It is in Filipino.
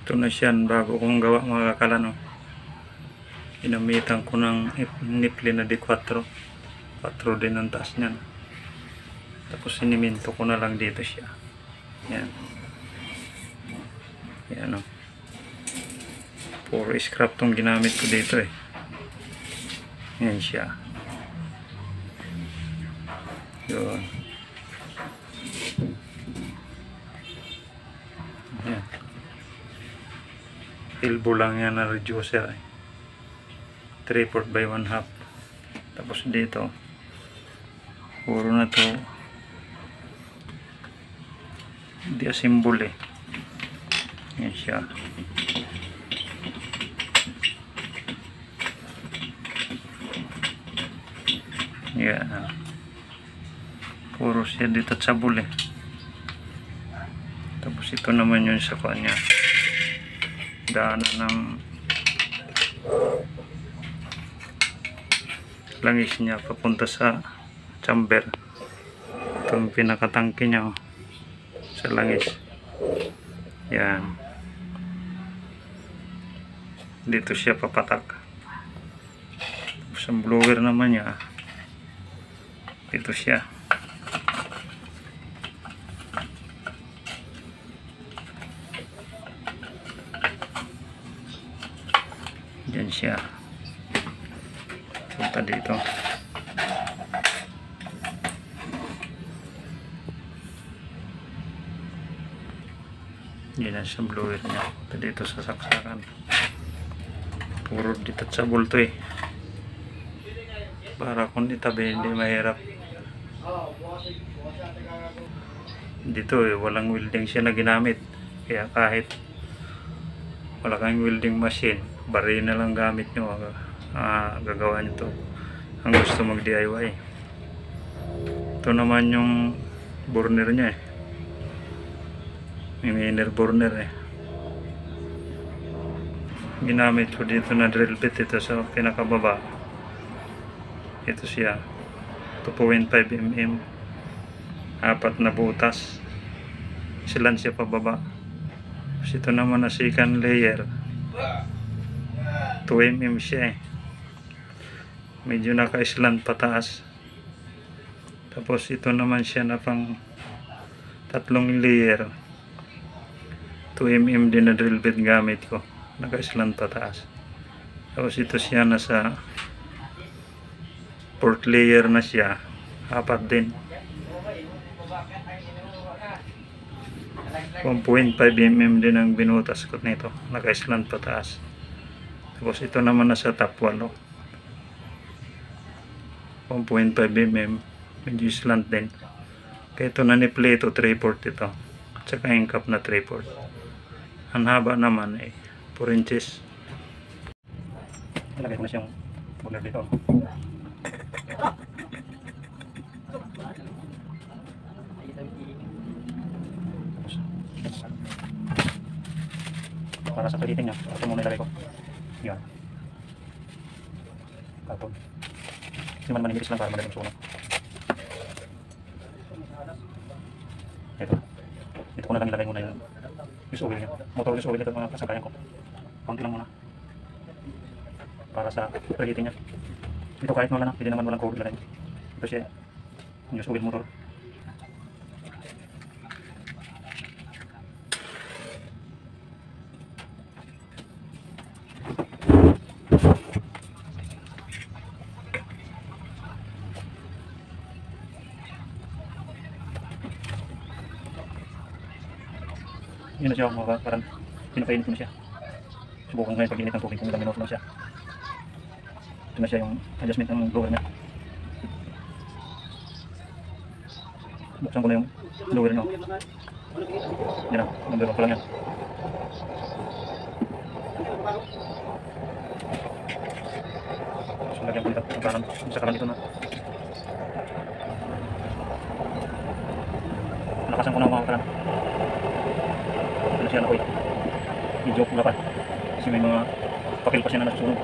Ito na siya bago kong gawa mga kakalan. Oh. Inamitan ko ng nipli na D4. 4 din ang taas niyan. Tapos siniminto ko na lang dito siya. Yan. Yan o. Puro scrap tong ginamit ko dito eh. Yan siya. Yun. Yan. Elbow lang yan na reducer eh. 3/4 by 1/2. Tapos dito puro na to di-assemble eh. Yan siya. Yan. Puro siya detachable eh. Tapos ito naman yun sa kanya. Daanan ng langis niya papunta sa chamber. Itong pinakatangke niya oh, sa langis. Yan. Dito siya papatak. Tapos ang blower naman niya dito siya. Yan siya. Punta dito. Yan ang sa blower niya. Punta dito sa saksakan. Puro detachable to eh. Para kung itabi hindi mahirap. Dito eh walang welding siya na ginamit. Kaya kahit wala kang welding machine, bari na lang gamit nyo. Gagawa nyo to ang gusto mag DIY. Ito naman yung burner nya eh, yung inner burner eh. Ginamit ko dito na drill bit ito sa pinakababa. Ito siya 2.5 mm, 4 na butas, silan siya pababa. Tapos ito naman na second layer 2 mm siya eh, medyo naka-slant pataas. Tapos ito naman siya na pang 3 layer 2 mm din na drill bit gamit ko, naka-slant pataas. Tapos ito siya nasa 4th layer na siya, 4 din 1.5 mm din ang binutas ko nito, naka-slant pataas. Tapos ito naman nasa top 8 1.5 mm, medyo slant din. Kaya ito na ni-play ito 3/4 ito, at saka yung cup na 3/4. Ang haba naman ay 4 inches. Nalagay ko na siyang burner dito para sa palitin niya. Ito muna ilagay ko yan. Tapos hindi man manipis lang para madali magsunog. Ito ko na lang ilagay muna yung use oil niya, motor use oil nito mga kasangkayan ko. Konti lang muna para sa palitin niya. Ito kahit wala na, hindi naman walang cover ilagay. Ito siya yung use oil motor. Yun na siya, parang pinapainit ko na siya. Subukan ngayon pag-init ng tubig kung ilang minuto lang siya. Ito na siya yung adjustment ng blower niya. Buksan ko na yung blower niya. Yan na, number 1 pa lang yan. So lagyan ko nito ang kanan, sa kanan dito na. Nakasan ko na mga kanan. Ito na siya na ko eh. Medyo pula pa kasi may mga papel pa siya na nasusunog.